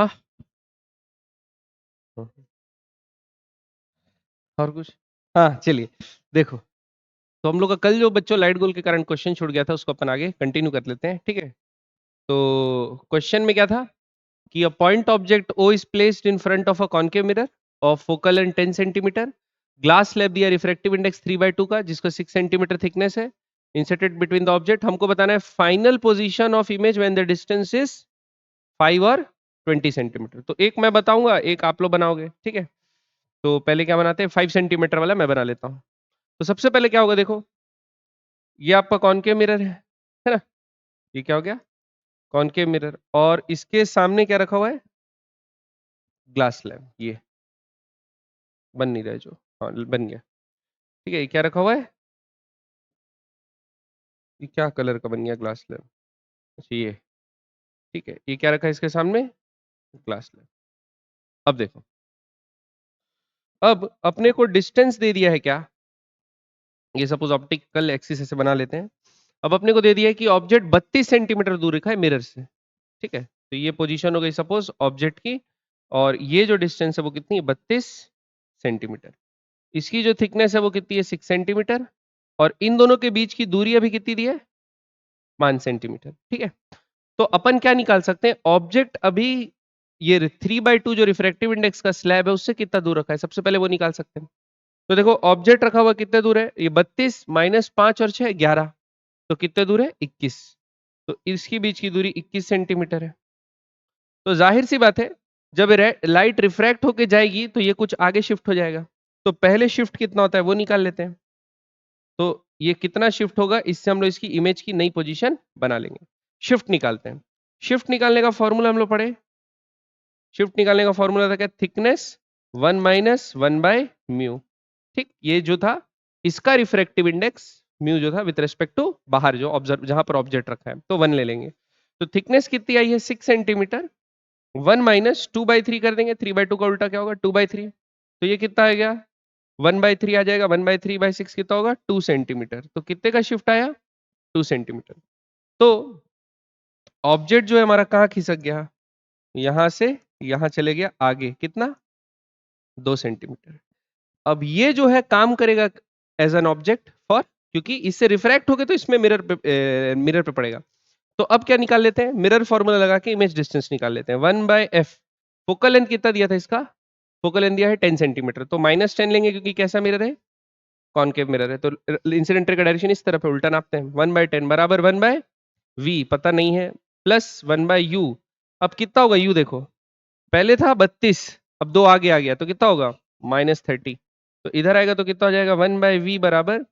हाँ और कुछ? हाँ चलिए देखो, तो हम लोग का कल जो बच्चों लाइट गोल के कारण क्वेश्चन छूट गया था उसको अपन आगे कंटिन्यू कर लेते हैं, ठीक है। तो क्वेश्चन में क्या था कि a point object O is placed in front of a concave mirror of focal length 10 centimetre, glass slab दिया रिफ्रैक्टिव इंडेक्स 3/2 का जिसका 6 सेंटीमीटर थिकनेस है, इंसर्टेड बिटवीन द ऑब्जेक्ट। हमको बताना है final position of image when the distance is 5 और 20 centimetre. तो एक मैं बताऊंगा, एक आप लोग बनाओगे, ठीक है। तो पहले क्या बनाते हैं, 5 सेंटीमीटर वाला मैं बना लेता हूँ। तो सबसे पहले क्या होगा, देखो ये आपका कॉनकेव मिरर है ना, ये क्या हो गया कॉनकेव मिरर, और इसके सामने क्या रखा हुआ है, ग्लास स्लैब। ये बन नहीं रहा है जो, हाँ बन गया, ठीक है। ये क्या रखा हुआ है, ये क्या कलर का बन गया ग्लास स्लैब, अच्छा ये, ठीक है। ये क्या रखा है इसके सामने, ग्लास स्लैब। अब देखो, अब अपने को डिस्टेंस दे दिया है क्या, ये सपोज ऑप्टिकल एक्सिस ऐसे बना लेते हैं। अब अपने को दे दिया है कि ऑब्जेक्ट 32 सेंटीमीटर दूर रखा है मिरर से, ठीक है। तो ये पोजीशन हो गई सपोज ऑब्जेक्ट की, और ये जो डिस्टेंस है वो कितनी है, 32 सेंटीमीटर। इसकी जो थिकनेस है वो कितनी है, 6 सेंटीमीटर, और इन दोनों के बीच की दूरी अभी कितनी दी है, 5 सेंटीमीटर, ठीक है। तो अपन क्या निकाल सकते हैं, ऑब्जेक्ट अभी ये 3/2 जो रिफ्रैक्टिव इंडेक्स का स्लैब है उससे कितना दूर रखा है, सबसे पहले वो निकाल सकते हैं। तो देखो ऑब्जेक्ट रखा हुआ कितने दूर है, ये 32 माइनस 5 और 6 11, तो कितने दूर है, 21। तो इसकी बीच की दूरी 21 सेंटीमीटर है। तो जाहिर सी बात है, जब लाइट रिफ्रैक्ट होके जाएगी तो ये कुछ आगे शिफ्ट हो जाएगा। तो पहले शिफ्ट कितना होता है वो निकाल लेते हैं। तो ये कितना शिफ्ट होगा, इससे हम लोग इसकी इमेज की नई पोजीशन बना लेंगे। शिफ्ट निकालते हैं। शिफ्ट निकालने का फॉर्मूला हम लोग पढ़े, शिफ्ट निकालने का फॉर्मूला था क्या, थिकनेस 1 माइनस 1/μ, ठीक। ये जो था इसका रिफ्रैक्टिव इंडेक्स म्यू जो था विद रिस्पेक्ट टू बाहर जो ऑब्जर्व जहां पर ऑब्जेक्ट रखा है, तो 1 ले लेंगे। तो थिकनेस कितनी आई है, 6 सेंटीमीटर। 1 माइनस 2/3 कर देंगे, 3/2 का उल्टा क्या होगा, 2/3। तो ये कितना आ गया, 1/3 आ जाएगा, 1/3/6 कितना होगा, 2 सेंटीमीटर। तो कितने का शिफ्ट आया, 2 सेंटीमीटर। तो ऑब्जेक्ट जो है हमारा कहाँ खिसक गया, यहां से यहां चले गया आगे, कितना, 2 सेंटीमीटर। अब ये जो है काम करेगा एज एन ऑब्जेक्ट फॉर, क्योंकि इससे रिफ्रैक्ट होके तो इसमें मिरर पे पड़ेगा। तो अब क्या निकाल लेते हैं, मिरर फॉर्मूला लगा के इमेज डिस्टेंस निकाल लेते हैं, 1/f। फोकल लेंथ कितना दिया था इसका, फोकल लेंथ दिया है 10 सेंटीमीटर, तो -10 लेंगे क्योंकि कैसा मिरर है, कॉनकेव मिरर है। तो इंसिडेंट का डायरेक्शन इस तरफ है, उल्टा नापते हैं। 1/10 बराबर 1/v पता नहीं है, प्लस 1/u। अब कितना होगा u, देखो पहले था 32, अब 2 आगे आ गया तो कितना होगा, -30। तो इधर आएगा तो कितना हो जाएगा, 1/v बराबर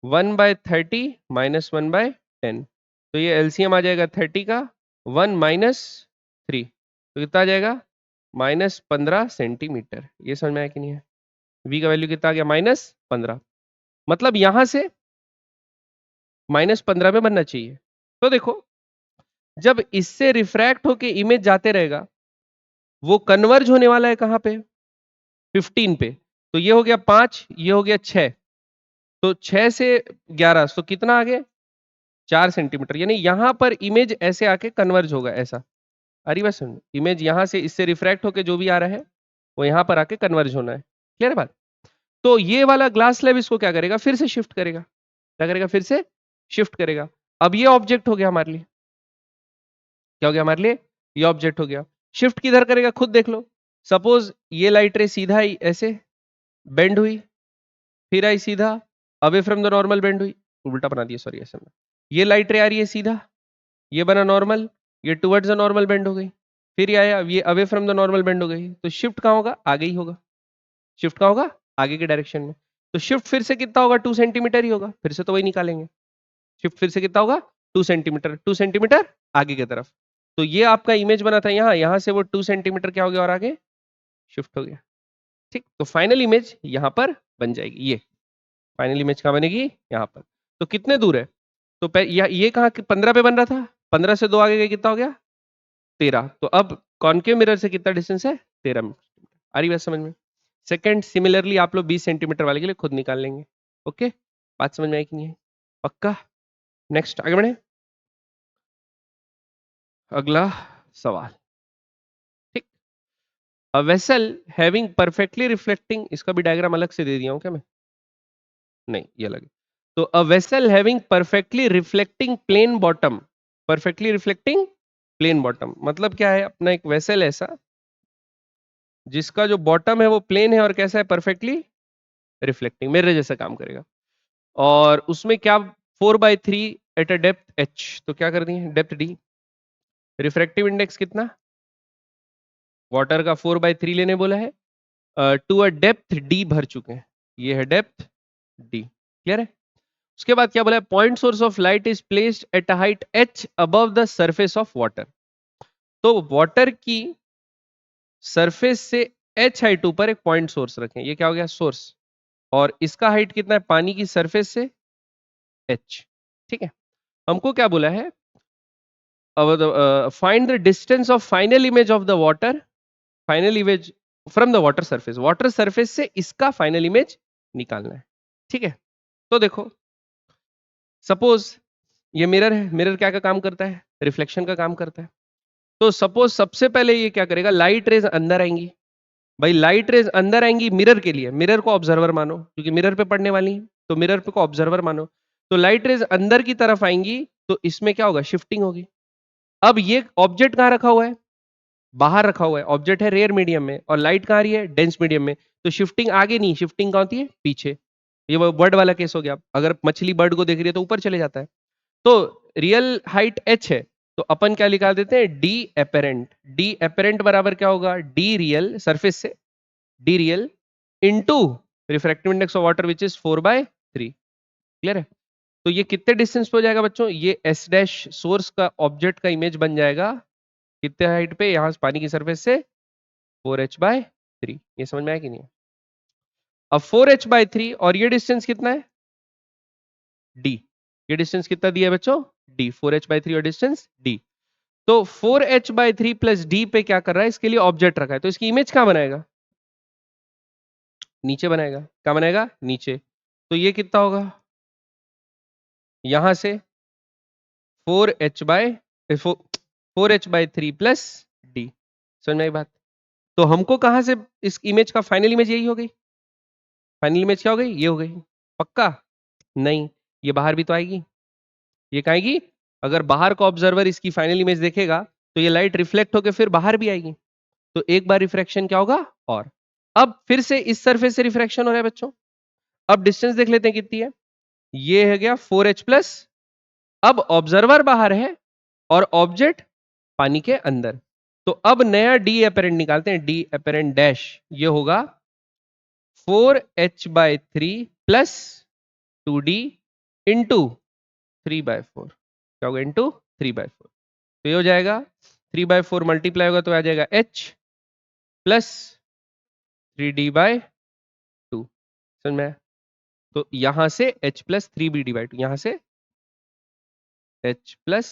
1/30 माइनस 1/10। तो ये एलसीएम आ जाएगा 30 का, 1 माइनस 3, तो कितना आ जाएगा, -15 सेंटीमीटर। ये समझ में आया कि नहीं है, v का वैल्यू कितना आ गया, -15। मतलब यहां से -15 में बनना चाहिए। तो देखो जब इससे रिफ्रैक्ट होके इमेज जाते रहेगा, वो कन्वर्ज होने वाला है कहां पे, 15 पे। तो ये हो गया 5, ये हो गया 6, तो 6 से 11, तो कितना आ गया, 4 सेंटीमीटर। यानी यहां पर इमेज ऐसे आके कन्वर्ज होगा, ऐसा। अरे बस सुन, इमेज यहां से इससे रिफ्रैक्ट होके जो भी आ रहा है वो यहां पर आके कन्वर्ज होना है, क्लियर बात। तो ये वाला ग्लास स्लैब इसको क्या करेगा, फिर से शिफ्ट करेगा, क्या करेगा, फिर से शिफ्ट करेगा। अब ये ऑब्जेक्ट हो गया हमारे लिए, क्या हो गया हमारे लिए, ये ऑब्जेक्ट हो गया। शिफ्ट किधर करेगा खुद देख लो। सपोज ये लाइट रे सीधा आई ऐसे बेंड हुई, फिर आई सीधा away from the normal bend हुई, उल्टा बना दिया सॉरी ऐसे में। ये लाइट रे आ रही है सीधा, ये बना नॉर्मल, ये टुवर्ड्स द नॉर्मल बेंड हो गई, फिर ये आया, ये away from the normal bend हो गई। तो शिफ्ट कहाँ होगा, आगे ही होगा, शिफ्ट कहाँ होगा, आगे के डायरेक्शन में। तो शिफ्ट फिर से कितना होगा, 2 सेंटीमीटर ही होगा, फिर से तो वही निकालेंगे। शिफ्ट फिर से कितना होगा, 2 सेंटीमीटर, 2 सेंटीमीटर आगे की तरफ। तो ये आपका इमेज बना था यहाँ, यहाँ से वो 2 सेंटीमीटर क्या हो गया और आगे शिफ्ट हो गया, ठीक। तो फाइनल इमेज यहाँ पर बन जाएगी, ये फाइनल इमेज कहाँ बनेगी, यहाँ पर। तो कितने दूर है, तो ये कहाँ 15 पे बन रहा था, 15 से 2 आगे गए कितना हो गया, 13। तो अब कॉनकेव मिरर से कितना डिस्टेंस है, 13 मीटर। आ रही बात समझ में। सेकंड सिमिलरली आप लोग 20 सेंटीमीटर वाले के लिए खुद निकाल लेंगे। ओके, बात समझ में आई कि नहीं है, पक्का। नेक्स्ट आगे बढ़े, अगला सवाल, ठीक। A vessel having perfectly reflecting, इसका भी डायग्राम अलग से दे दिया हूं क्या मैं? नहीं, ये अलग है। तो a vessel having perfectly reflecting plain bottom, perfectly reflecting plain bottom मतलब क्या है? अपना एक वेसल ऐसा जिसका जो बॉटम है वो प्लेन है और कैसा है? परफेक्टली रिफ्लेक्टिंग, मिरर जैसा काम करेगा। और उसमें क्या 4/3 एट अ डेप्थ h, तो क्या कर दिए? Depth d। रिफ्रैक्टिव इंडेक्स कितना? वाटर का 4/3 लेने बोला है, टू अ डेप्थ d भर चुके हैं, ये है डेप्थ d। क्लियर है? उसके बाद क्या बोला है? Point source of light is placed at a height h above the surface of water. तो वाटर की सरफेस से h हाइट ऊपर एक पॉइंट सोर्स रखें, ये क्या हो गया? सोर्स। और इसका हाइट कितना है? पानी की सरफेस से h। ठीक है, हमको क्या बोला है? Find the distance of final image of the water, final image from the water surface, water surface से इसका फाइनल इमेज निकालना है। ठीक है, तो देखो सपोज ये मिरर है, मिरर क्या का काम करता है? रिफ्लेक्शन का काम करता है। तो सपोज सबसे पहले ये क्या करेगा? लाइट रेज अंदर आएंगी। भाई लाइट रेज अंदर आएंगी मिरर के लिए, मिरर को ऑब्जर्वर मानो क्योंकि मिरर पे पड़ने वाली है, तो मिरर पे को ऑब्जर्वर मानो। तो लाइट रेज अंदर की तरफ आएंगी तो इसमें क्या होगा? शिफ्टिंग होगी। अब ये ऑब्जेक्ट कहां रखा हुआ है? बाहर रखा हुआ है, ऑब्जेक्ट है रेयर मीडियम में और लाइट कहां आ रही है? डेंस मीडियम में। तो शिफ्टिंग आगे नहीं, शिफ्टिंग कहां होती है? पीछे। ये वो बर्ड वाला केस हो गया, अगर मछली बर्ड को देख रही है तो ऊपर चले जाता है। तो रियल हाइट h है, तो अपन क्या निकाल देते हैं? D apparent. डी एपेरेंट बराबर क्या होगा? डी रियल सरफेस से, D real into refractive index of water which is 4/3। Clear है? तो ये कितने डिस्टेंस पे हो जाएगा बच्चों? ये एस डैश सोर्स का ऑब्जेक्ट का इमेज बन जाएगा कितने हाइट पे? यहां पानी की सरफेस से 4h/3। ये समझ में आया कि नहीं? अब 4h/3 और ये डिस्टेंस कितना है? d। ये डिस्टेंस कितना दिया है बच्चों? d। 4h/3 और डिस्टेंस d। तो 4h/3 प्लस d पे क्या कर रहा है? इसके लिए ऑब्जेक्ट रखा है, तो इसकी इमेज कहां बनाएगा? नीचे बनाएगा। क्या बनाएगा? नीचे। तो ये कितना होगा? यहां से 4h/3 प्लस d। समझ में आई बात? तो हमको कहां से इस इमेज का फाइनल इमेज यही हो गई। फाइनल इमेज क्या हो गई? ये हो गई। पक्का? नहीं, ये बाहर भी तो आएगी। ये कहाँ आएगी? अगर बाहर का ऑब्जर्वर इसकी फाइनल इमेज देखेगा तो ये लाइट रिफ्लेक्ट होकर फिर बाहर भी आएगी। तो एक बार रिफ्रैक्शन क्या होगा? और अब फिर से इस सरफेस से रिफ्रैक्शन हो रहा है बच्चों। अब डिस्टेंस देख लेते हैं कितनी है। ये है गया 4h प्लस। अब ऑब्जर्वर बाहर है और ऑब्जेक्ट पानी के अंदर। तो अब नया डी अपेरेंट निकालते हैं, डी अपेरेंट डैश ये होगा 4h/3 प्लस 2d इंटू 3/4। क्या होगा? इंटू 3/4। तो ये हो जाएगा 3/4 मल्टीप्लाई होगा तो आ जाएगा h प्लस 3d/2। समझ में आया? तो यहां से h प्लस 3b/2, यहां से h प्लस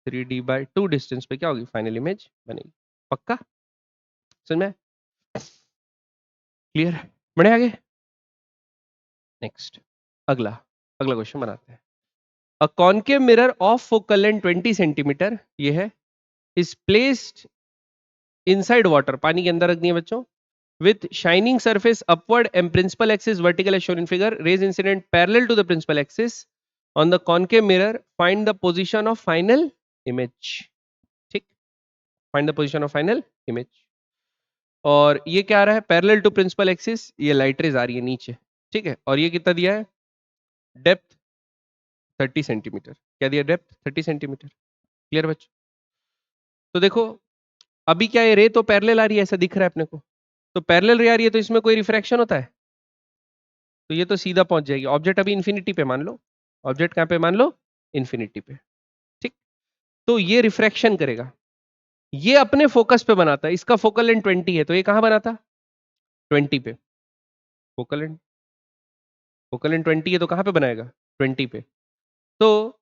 3d/2 डिस्टेंस पे क्या होगी? फाइनल इमेज बनेगी। पक्का? समझ में? क्लियर? बढ़े आगे। नेक्स्ट, अगला अगला क्वेश्चन बनाते हैं। A concave mirror of focal length 20 centimetre ये है, इज प्लेस्ड इनसाइड वाटर, पानी के अंदर रख दिए बच्चों, with shining surface upward and principal axis vertical as shown in figure, rays incident parallel to the principal axis on the concave mirror, find the position of final image। ठीक, find the position of final image। और ये क्या आ रहा है? Parallel to principal axis, ये light rays आ रही है नीचे। ठीक है, और ये कितना दिया है? Depth 30 centimetre. क्या दिया? Depth 30 centimetre. क्लियर बच्चों? तो देखो अभी क्या है, रे तो पैरेलल आ रही है ऐसा दिख रहा है अपने को, तो पैरेलल रे आ रही है तो इसमें कोई रिफ्रैक्शन होता है? तो ये तो सीधा पहुंच जाएगी। ऑब्जेक्ट अभी इन्फिनिटी पे मान लो, ऑब्जेक्ट कहां पे मान लो? इन्फिनिटी पे। ठीक, तो ये रिफ्रैक्शन करेगा, ये अपने फोकस पे बनाता है, इसका फोकल लेंथ 20 है तो ये कहां बनाता? 20 पे। फोकल लेंथ, फोकल लेंथ 20 है तो कहां पे बनाएगा? 20 पे। तो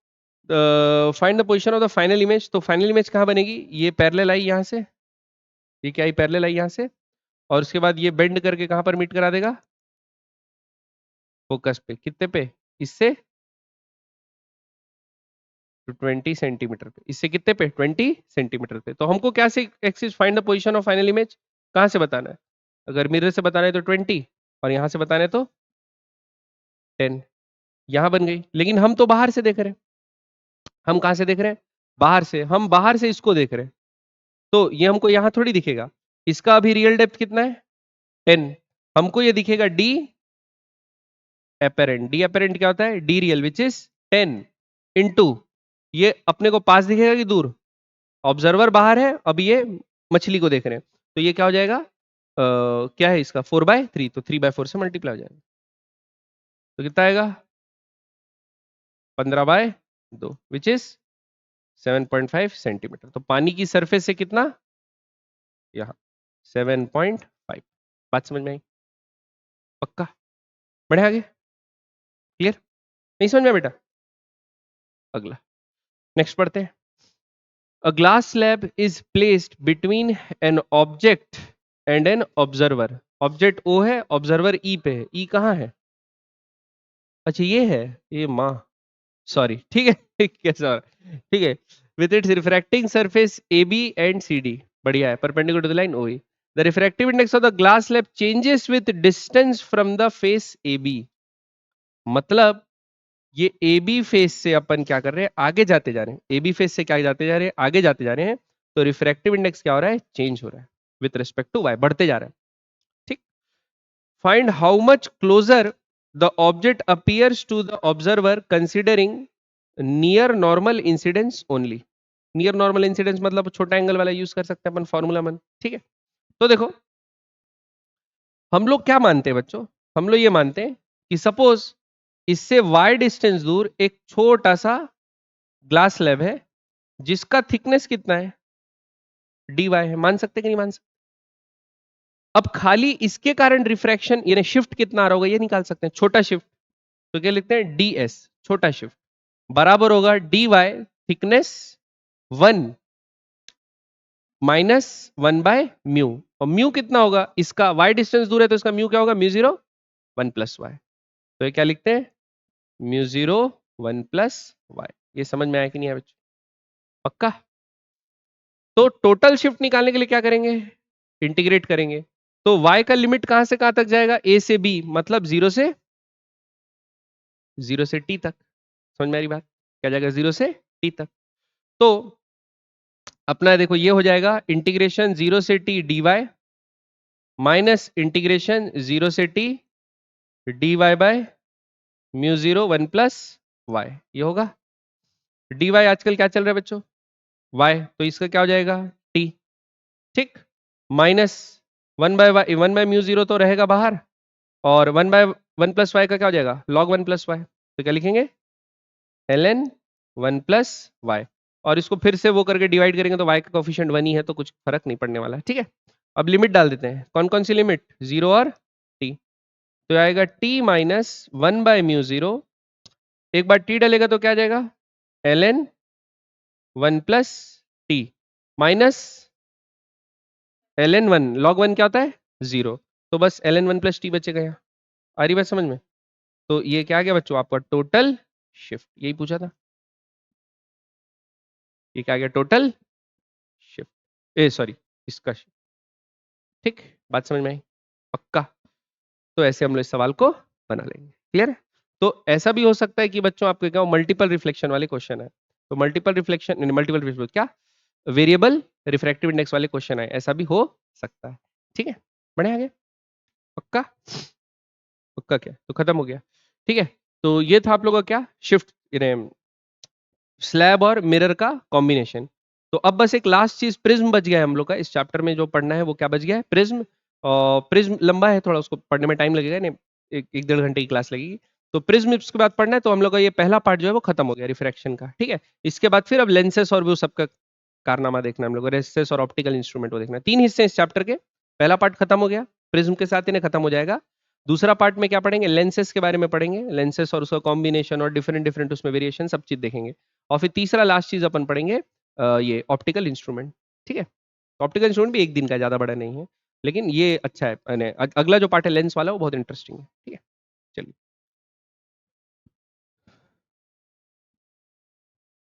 find the position of the final image, तो फाइनल इमेज कहां बनेगी? ये पैरेलल आई यहां से, ये क्या आई? पैरेलल आई यहां से, और उसके बाद ये बेंड करके कहां पर मीट करा देगा? फोकस पे। कितने पे? इससे 20 सेंटीमीटर पे। इससे कितने पे? 20 सेंटीमीटर पे। तो हमको क्या से axis find the position of final image? कहाँ से बताना है? अगर मिरर से बताना है तो 20 और यहाँ से बताना है तो 10। यहाँ बन गई, लेकिन हम तो बाहर से देख रहे हैं। हम कहाँ से देख रहे हैं? बाहर से। हम बाहर से इसको देख रहे हैं, तो ये हमको यहाँ थोड़ी दिखेगा। इसका अभी रियल डेप्थ कितना है? 10। हमको ये दिखेगा डी एपेरेंट। डी एपेरेंट क्या होता है? D real which is 10 into, ये अपने को पास दिखेगा कि दूर? ऑब्जर्वर बाहर है, अब ये मछली को देख रहे हैं, तो ये क्या हो जाएगा? क्या है इसका? 4/3, तो 3/4 से मल्टीप्लाई हो जाएगा, तो कितना आएगा? 15/2 विच इज 7.5 सेंटीमीटर। तो पानी की सरफेस से कितना? यहाँ 7.5। बात समझ में आई? पक्का? बढ़े आगे? क्लियर? नहीं समझ में आया बेटा? अगला नेक्स्ट पढ़ते हैं। A glass slab is placed between an object and an observer. Object O है, ऑब्जर्वर E पे है। E कहाँ है? अच्छा ये है, ये माँ, सॉरी, ठीक है कैसा, ठीक है। With its refracting surface AB and CD, बढ़िया है, perpendicular to the line OE. The refractive index of the glass slab changes with distance from the face AB. मतलब ये ए बी फेस से अपन क्या कर रहे हैं? आगे जाते जा रहे हैं। ए बी फेस से क्या जाते जा रहे हैं? आगे जाते जा रहे हैं। तो रिफ्रैक्टिव इंडेक्स क्या हो रहा है? चेंज हो रहा है विथ रिस्पेक्ट टू वाई, बढ़ते जा रहा है। ठीक। Find how much closer the object appears to the observer considering near normal incidence only. Near normal incidence मतलब छोटा एंगल वाला यूज कर सकते हैं अपन फॉर्मूला मन। ठीक है, तो देखो हम लोग क्या मानते हैं बच्चों? हम लोग ये मानते हैं कि सपोज इससे y डिस्टेंस दूर एक छोटा सा ग्लास स्लैब है जिसका थिकनेस कितना है? dy है। मान सकते कि नहीं मान सकते? अब खाली इसके कारण रिफ्रैक्शन यानी शिफ्ट कितना आ रहा होगा ये निकाल सकते हैं, छोटा शिफ्ट। तो क्या लिखते हैं? ds, छोटा शिफ्ट, बराबर होगा dy थिकनेस 1 माइनस 1/μ। और म्यू कितना होगा? इसका y डिस्टेंस दूर है तो इसका म्यू क्या होगा? μ0 1 + y। तो ये क्या लिखते हैं? μ0 1 + y। ये समझ में आया कि नहीं आया बच्चों? पक्का? तो टोटल शिफ्ट निकालने के लिए क्या करेंगे? इंटीग्रेट करेंगे। तो y का लिमिट कहां से कहां तक जाएगा? a से b, मतलब 0 से t तक। समझ में आ रही बात? क्या जाएगा? 0 से t तक। तो अपना देखो ये हो जाएगा इंटीग्रेशन 0 से t dy माइनस इंटीग्रेशन 0 से t dy बाय μ0 1 + y। ये होगा dy आजकल क्या चल रहा है बच्चों? y, तो इसका क्या हो जाएगा? t। ठीक, माइनस 1/μ0 तो रहेगा बाहर, और 1/1 + y का क्या हो जाएगा? log 1 + y। तो क्या लिखेंगे? ln 1 + y। और इसको फिर से वो करके डिवाइड करेंगे तो y का कोफिशिएंट 1 ही है, तो कुछ फर्क नहीं पड़ने वाला है। ठीक है, अब लिमिट डाल देते हैं। कौन कौन सी लिमिट? 0 और t। तो आएगा t माइनस 1/μ0, एक बार t डालेगा तो क्या आ जाएगा? ln 1 + t minus ln 1, log 1 क्या होता है? 0। तो बस ln 1 + t बचेगा यहाँ। आ रही बात समझ में? तो ये क्या आ गया बच्चों? आपका टोटल शिफ्ट, यही पूछा था। ये क्या आ गया? टोटल शिफ्ट, ए सॉरी, इसका शिफ्ट। ठीक, बात समझ में आई? पक्का? तो ऐसे हम लोग इस सवाल को बना लेंगे। क्लियर है? तो ऐसा भी हो सकता है कि बच्चों आपके क्या मल्टीपल रिफ्लेक्शन वाले क्वेश्चन है, तो मल्टीपल रिफ्लेक्शन मल्टीपल रिफ्लेक्शन क्या वेरिएबल रिफ्रैक्टिव इंडेक्स वाले क्वेश्चन है, ऐसा भी हो सकता है। ठीक है, बढ़े आगे? पक्का? पक्का क्या? तो खत्म हो गया। ठीक है, तो ये था आप लोगों का क्या शिफ्ट स्लैब और मिरर का कॉम्बिनेशन। तो अब बस एक लास्ट चीज प्रिज्म बच गया है हम लोग का इस चैप्टर में, जो पढ़ना है वो क्या बच गया है? प्रिज्म। और प्रिज्म लंबा है थोड़ा, उसको पढ़ने में टाइम लगेगा, नहीं एक 1.5 घंटे की क्लास लगेगी। तो प्रिज्म इसके बाद पढ़ना है, तो हम लोग का ये पहला पार्ट जो है वो खत्म हो गया रिफ्रैक्शन का। ठीक है, इसके बाद फिर अब लेंसेस और वो सबका कारनामा देखना है हम लोग, लेंसेस और ऑप्टिकल इंस्ट्रूमेंट को देखना है। 3 हिस्से इस चैप्टर के। पहला पार्ट खत्म हो गया, प्रिज्म के साथ इन्हें खत्म हो जाएगा। दूसरा पार्ट में क्या पढ़ेंगे? लेंसेस के बारे में पढ़ेंगे, लेंसेस और उसका कॉम्बिनेशन और डिफरेंट डिफरेंट उसमें वेरिएशन सब चीज देखेंगे। और फिर तीसरा लास्ट चीज अपन पढ़ेंगे ये ऑप्टिकल इंस्ट्रूमेंट। ठीक है, ऑप्टिकल इंस्ट्रूमेंट भी एक दिन का, ज्यादा बड़ा नहीं है, लेकिन ये अच्छा है। अगला जो पार्ट है लेंस वाला वो बहुत इंटरेस्टिंग है। ठीक है, चलिए।